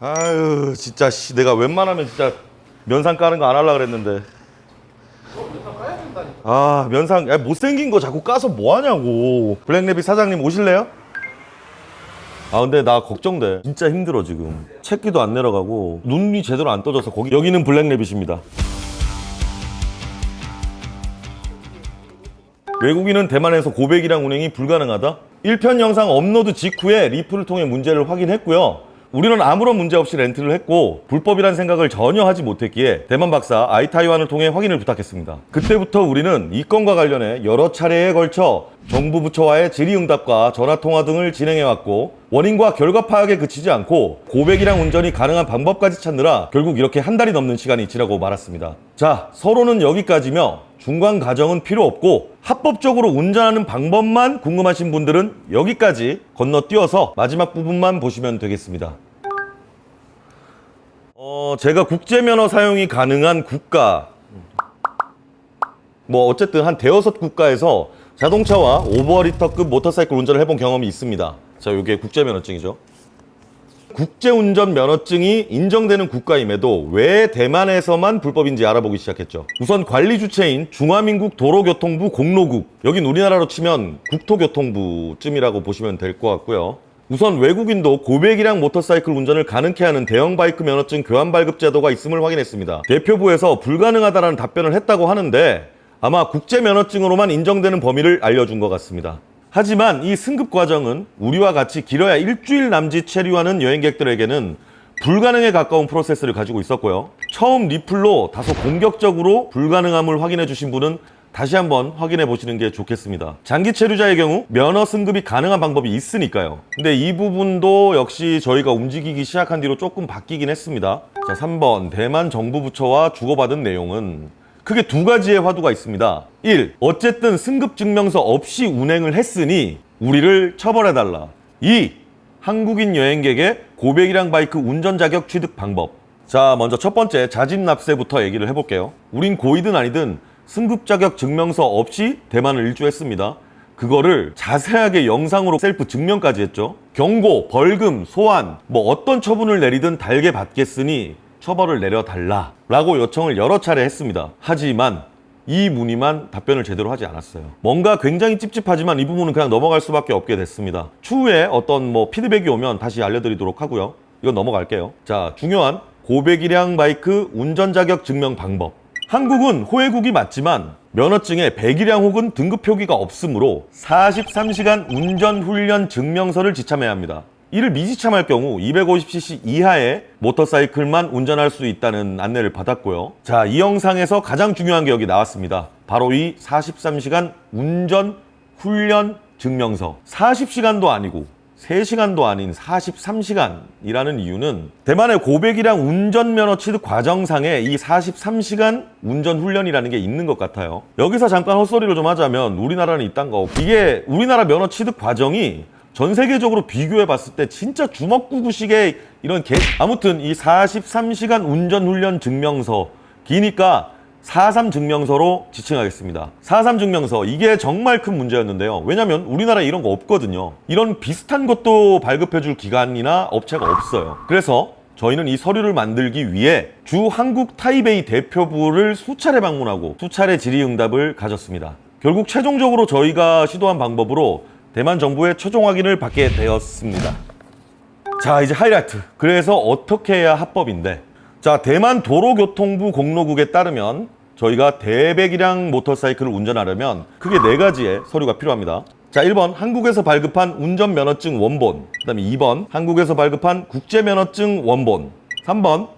아유 진짜 씨 내가 웬만하면 진짜 면상 까는 거 안 하려고 그랬는데 아 면상 야, 못생긴 거 자꾸 까서 뭐 하냐고. 블랙래빗 사장님 오실래요? 아 근데 나 걱정돼. 진짜 힘들어 지금. 채기도 안 내려가고 눈이 제대로 안 떠져서 거기 여기는 블랙래빗입니다. 외국인은 대만에서 고백이랑 운행이 불가능하다? 1편 영상 업로드 직후에 리플을 통해 문제를 확인했고요. 우리는 아무런 문제 없이 렌트를 했고 불법이란 생각을 전혀 하지 못했기에 대만 박사 아이타이완을 통해 확인을 부탁했습니다. 그때부터 우리는 이 건과 관련해 여러 차례에 걸쳐 정부 부처와의 질의응답과 전화통화 등을 진행해왔고 원인과 결과 파악에 그치지 않고 고백이랑 운전이 가능한 방법까지 찾느라 결국 이렇게 한 달이 넘는 시간이 지나고 말았습니다. 자, 서로는 여기까지며 중간 과정은 필요 없고 합법적으로 운전하는 방법만 궁금하신 분들은 여기까지 건너뛰어서 마지막 부분만 보시면 되겠습니다. 제가 국제면허 사용이 가능한 국가 뭐 어쨌든 한 대여섯 국가에서 자동차와 오버리터급 모터사이클 운전을 해본 경험이 있습니다. 자, 이게 국제면허증이죠. 국제운전 면허증이 인정되는 국가임에도 왜 대만에서만 불법인지 알아보기 시작했죠. 우선 관리 주체인 중화민국 도로교통부 공로국, 여긴 우리나라로 치면 국토교통부쯤이라고 보시면 될 것 같고요. 우선 외국인도 고백이랑 모터사이클 운전을 가능케 하는 대형 바이크 면허증 교환 발급 제도가 있음을 확인했습니다. 대표부에서 불가능하다라는 답변을 했다고 하는데 아마 국제면허증으로만 인정되는 범위를 알려준 것 같습니다. 하지만 이 승급 과정은 우리와 같이 길어야 일주일 남짓 체류하는 여행객들에게는 불가능에 가까운 프로세스를 가지고 있었고요. 처음 리플로 다소 공격적으로 불가능함을 확인해 주신 분은 다시 한번 확인해 보시는 게 좋겠습니다. 장기 체류자의 경우 면허 승급이 가능한 방법이 있으니까요. 근데 이 부분도 역시 저희가 움직이기 시작한 뒤로 조금 바뀌긴 했습니다. 자, 3번 대만 정부 부처와 주고받은 내용은 크게 두 가지의 화두가 있습니다. 1. 어쨌든 승급증명서 없이 운행을 했으니 우리를 처벌해달라. 2. 한국인 여행객의 고백이랑 바이크 운전 자격 취득 방법. 자, 먼저 첫 번째 자진 납세부터 얘기를 해볼게요. 우린 고이든 아니든 승급 자격 증명서 없이 대만을 일주했습니다. 그거를 자세하게 영상으로 셀프 증명까지 했죠. 경고, 벌금, 소환, 뭐 어떤 처분을 내리든 달게 받겠으니 처벌을 내려달라 라고 요청을 여러 차례 했습니다. 하지만 이 문의만 답변을 제대로 하지 않았어요. 뭔가 굉장히 찝찝하지만 이 부분은 그냥 넘어갈 수밖에 없게 됐습니다. 추후에 어떤 뭐 피드백이 오면 다시 알려드리도록 하고요. 이건 넘어갈게요. 자, 중요한 고백이량 바이크 운전 자격 증명 방법. 한국은 호혜국이 맞지만 면허증에 배기량 혹은 등급 표기가 없으므로 43시간 운전훈련 증명서를 지참해야 합니다. 이를 미지참할 경우 250cc 이하의 모터사이클만 운전할 수 있다는 안내를 받았고요. 자, 이 영상에서 가장 중요한 게 여기 나왔습니다. 바로 이 43시간 운전 훈련 증명서. 40시간도 아니고 3시간도 아닌 43시간이라는 이유는 대만의 고백이랑 운전면허 취득 과정상에 이 43시간 운전훈련이라는 게 있는 것 같아요. 여기서 잠깐 헛소리를 좀 하자면 우리나라는 이딴 거, 이게 우리나라 면허 취득 과정이 전 세계적으로 비교해 봤을 때 진짜 주먹구구식의 이런 아무튼 이 43시간 운전훈련 증명서, 기니까 43 증명서로 지칭하겠습니다. 43 증명서, 이게 정말 큰 문제였는데요. 왜냐면 우리나라에 이런 거 없거든요. 이런 비슷한 것도 발급해줄 기관이나 업체가 없어요. 그래서 저희는 이 서류를 만들기 위해 주 한국 타이베이 대표부를 수차례 방문하고 수차례 질의응답을 가졌습니다. 결국 최종적으로 저희가 시도한 방법으로 대만 정부의 최종 확인을 받게 되었습니다. 자, 이제 하이라이트. 그래서 어떻게 해야 합법인데, 자, 대만 도로교통부 공로국에 따르면 저희가 대배기량 모터사이클을 운전하려면 크게 4가지의 서류가 필요합니다. 자, 1번 한국에서 발급한 운전면허증 원본, 그 다음에 2번 한국에서 발급한 국제면허증 원본, 3번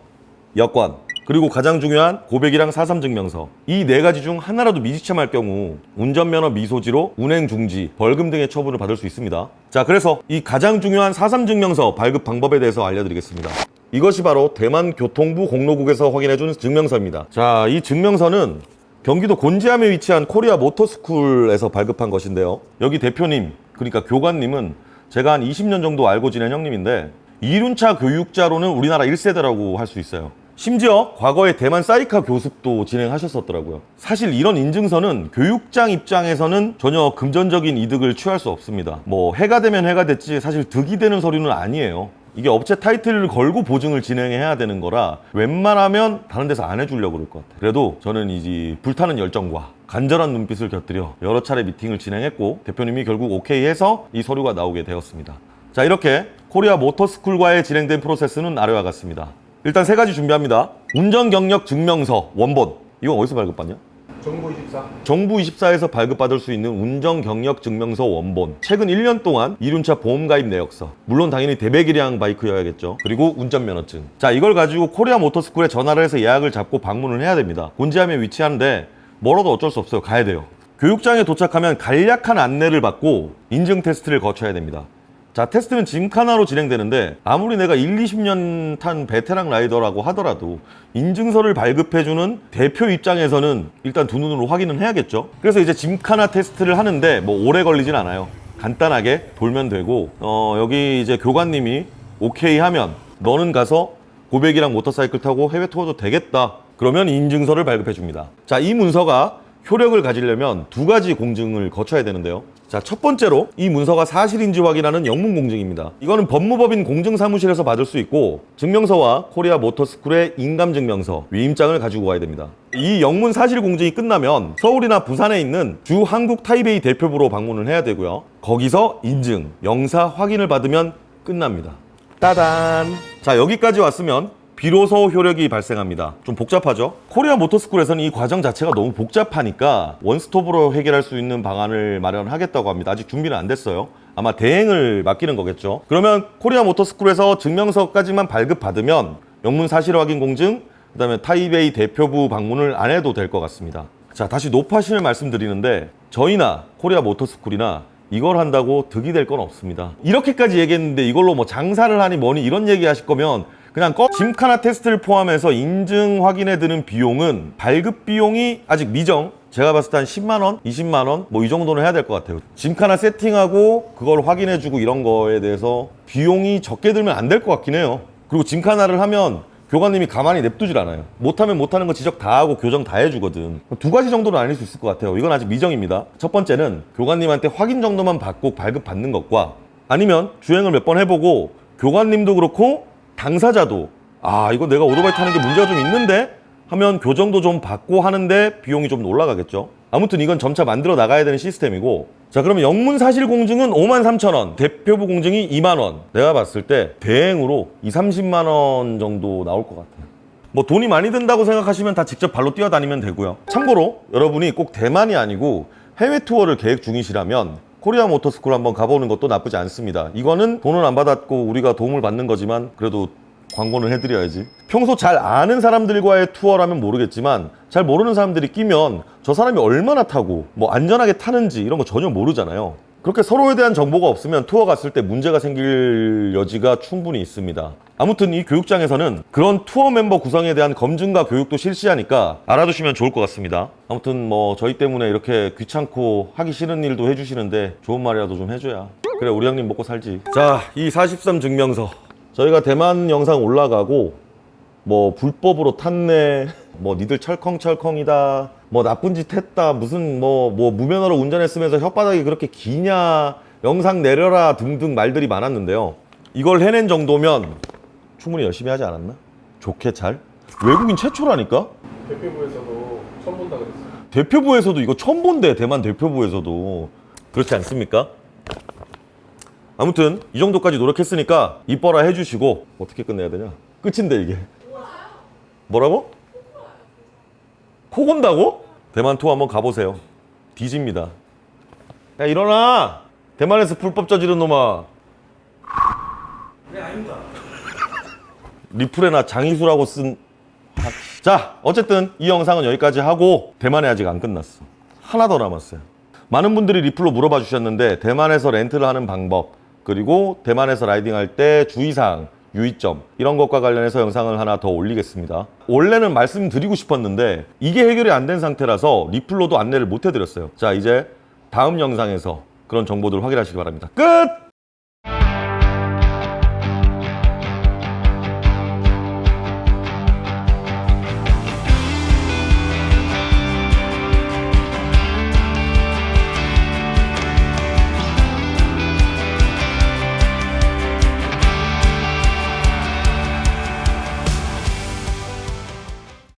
여권, 그리고 가장 중요한 고백이랑 43 증명서. 이 4가지 중 하나라도 미지참할 경우 운전면허 미소지로 운행 중지, 벌금 등의 처분을 받을 수 있습니다. 자, 그래서 이 가장 중요한 43 증명서 발급 방법에 대해서 알려드리겠습니다. 이것이 바로 대만 교통부 공로국에서 확인해준 증명서입니다. 자, 이 증명서는 경기도 곤지암에 위치한 코리아 모터스쿨에서 발급한 것인데요. 여기 대표님, 그러니까 교관님은 제가 한 20년 정도 알고 지낸 형님인데 이륜차 교육자로는 우리나라 1세대라고 할 수 있어요. 심지어 과거에 대만 사이카 교습도 진행하셨었더라고요. 사실 이런 인증서는 교육장 입장에서는 전혀 금전적인 이득을 취할 수 없습니다. 뭐 해가 되면 해가 됐지 사실 득이 되는 서류는 아니에요. 이게 업체 타이틀을 걸고 보증을 진행해야 되는 거라 웬만하면 다른 데서 안 해주려고 그럴 것 같아요. 그래도 저는 이제 불타는 열정과 간절한 눈빛을 곁들여 여러 차례 미팅을 진행했고 대표님이 결국 오케이 해서 이 서류가 나오게 되었습니다. 자, 이렇게 코리아 모터스쿨과의 진행된 프로세스는 아래와 같습니다. 일단 3가지 준비합니다. 운전 경력 증명서 원본. 이건 어디서 발급받냐? 정부24. 정부24에서 발급받을 수 있는 운전 경력 증명서 원본. 최근 1년 동안 이륜차 보험 가입 내역서. 물론 당연히 대배기량 바이크여야겠죠. 그리고 운전면허증. 자, 이걸 가지고 코리아 모터스쿨에 전화를 해서 예약을 잡고 방문을 해야 됩니다. 곤지암에 위치하는데 멀어도 어쩔 수 없어요. 가야 돼요. 교육장에 도착하면 간략한 안내를 받고 인증 테스트를 거쳐야 됩니다. 자, 테스트는 짐카나로 진행되는데 아무리 내가 20년 탄 베테랑 라이더라고 하더라도 인증서를 발급해주는 대표 입장에서는 일단 두 눈으로 확인은 해야겠죠. 그래서 이제 짐카나 테스트를 하는데 뭐 오래 걸리진 않아요. 간단하게 돌면 되고 여기 이제 교관님이 오케이 하면 너는 가서 고백이랑 모터사이클 타고 해외 투어도 되겠다. 그러면 인증서를 발급해줍니다. 자, 이 문서가 효력을 가지려면 2가지 공증을 거쳐야 되는데요. 자, 첫 번째로 이 문서가 사실인지 확인하는 영문 공증입니다. 이거는 법무법인 공증사무실에서 받을 수 있고 증명서와 코리아 모터스쿨의 인감증명서, 위임장을 가지고 가야 됩니다. 이 영문 사실 공증이 끝나면 서울이나 부산에 있는 주 한국 타이베이 대표부로 방문을 해야 되고요. 거기서 인증, 영사 확인을 받으면 끝납니다. 따단! 자, 여기까지 왔으면 비로소 효력이 발생합니다. 좀 복잡하죠? 코리아 모터스쿨에서는 이 과정 자체가 너무 복잡하니까 원스톱으로 해결할 수 있는 방안을 마련하겠다고 합니다. 아직 준비는 안 됐어요. 아마 대행을 맡기는 거겠죠. 그러면 코리아 모터스쿨에서 증명서까지만 발급받으면 영문 사실 확인 공증, 그 다음에 타이베이 대표부 방문을 안 해도 될 것 같습니다. 자, 다시 노파심을 말씀드리는데 저희나 코리아 모터스쿨이나 이걸 한다고 득이 될 건 없습니다. 이렇게까지 얘기했는데 이걸로 뭐 장사를 하니 뭐니 이런 얘기 하실 거면 그냥 짐카나 테스트를 포함해서 인증 확인에 드는 비용은 발급 비용이 아직 미정. 제가 봤을 때 한 10만 원, 20만 원 뭐 이 정도는 해야 될 것 같아요. 짐카나 세팅하고 그걸 확인해주고 이런 거에 대해서 비용이 적게 들면 안 될 것 같긴 해요. 그리고 짐카나를 하면 교관님이 가만히 냅두질 않아요. 못하면 못하는 거 지적 다 하고 교정 다 해주거든. 2가지 정도는 아닐 수 있을 것 같아요. 이건 아직 미정입니다. 첫 번째는 교관님한테 확인 정도만 받고 발급받는 것과 아니면 주행을 몇 번 해보고 교관님도 그렇고 당사자도 이거 내가 오토바이 타는 게 문제가 좀 있는데 하면 교정도 좀 받고 하는데 비용이 좀 올라가겠죠. 아무튼 이건 점차 만들어 나가야 되는 시스템이고, 자, 그러면 영문 사실 공증은 53,000원, 대표부 공증이 2만 원. 내가 봤을 때 대행으로 30만 원 정도 나올 것 같아요. 뭐 돈이 많이 든다고 생각하시면 다 직접 발로 뛰어다니면 되고요. 참고로 여러분이 꼭 대만이 아니고 해외 투어를 계획 중이시라면 코리아 모터스쿨 한번 가보는 것도 나쁘지 않습니다. 이거는 돈은 안 받았고 우리가 도움을 받는 거지만 그래도 광고는 해드려야지. 평소 잘 아는 사람들과의 투어라면 모르겠지만 잘 모르는 사람들이 끼면 저 사람이 얼마나 타고 뭐 안전하게 타는지 이런 거 전혀 모르잖아요. 그렇게 서로에 대한 정보가 없으면 투어 갔을 때 문제가 생길 여지가 충분히 있습니다. 아무튼 이 교육장에서는 그런 투어 멤버 구성에 대한 검증과 교육도 실시하니까 알아두시면 좋을 것 같습니다. 아무튼 뭐 저희 때문에 이렇게 귀찮고 하기 싫은 일도 해주시는데 좋은 말이라도 좀 해줘야 그래 우리 형님 먹고 살지. 자, 이 43 증명서 저희가 대만 영상 올라가고 뭐 불법으로 탔네, 뭐 니들 철컹철컹이다, 뭐 나쁜 짓 했다, 무슨 뭐 무면허로 운전했으면서 혓바닥이 그렇게 기냐, 영상 내려라 등등 말들이 많았는데요. 이걸 해낸 정도면 충분히 열심히 하지 않았나? 좋게 잘? 외국인 최초라니까? 대표부에서도 처음 본다 그랬어요. 대표부에서도 이거 처음 본대. 대만 대표부에서도. 그렇지 않습니까? 아무튼 이 정도까지 노력했으니까 이뻐라 해주시고 어떻게 끝내야 되냐? 끝인데 이게. 뭐라고? 코 건다고? 대만 투어 한번 가보세요. 뒤집니다. 야, 일어나! 대만에서 불법 저지른 놈아. 네, 아닙니다. 리플에나 장이수라고 쓴. 자, 어쨌든 이 영상은 여기까지 하고 대만에 아직 안 끝났어. 하나 더 남았어요. 많은 분들이 리플로 물어봐 주셨는데 대만에서 렌트를 하는 방법, 그리고 대만에서 라이딩할 때 주의사항, 유의점 이런 것과 관련해서 영상을 하나 더 올리겠습니다. 원래는 말씀드리고 싶었는데 이게 해결이 안 된 상태라서 리플로도 안내를 못 해드렸어요. 자, 이제 다음 영상에서 그런 정보들 확인하시기 바랍니다. 끝!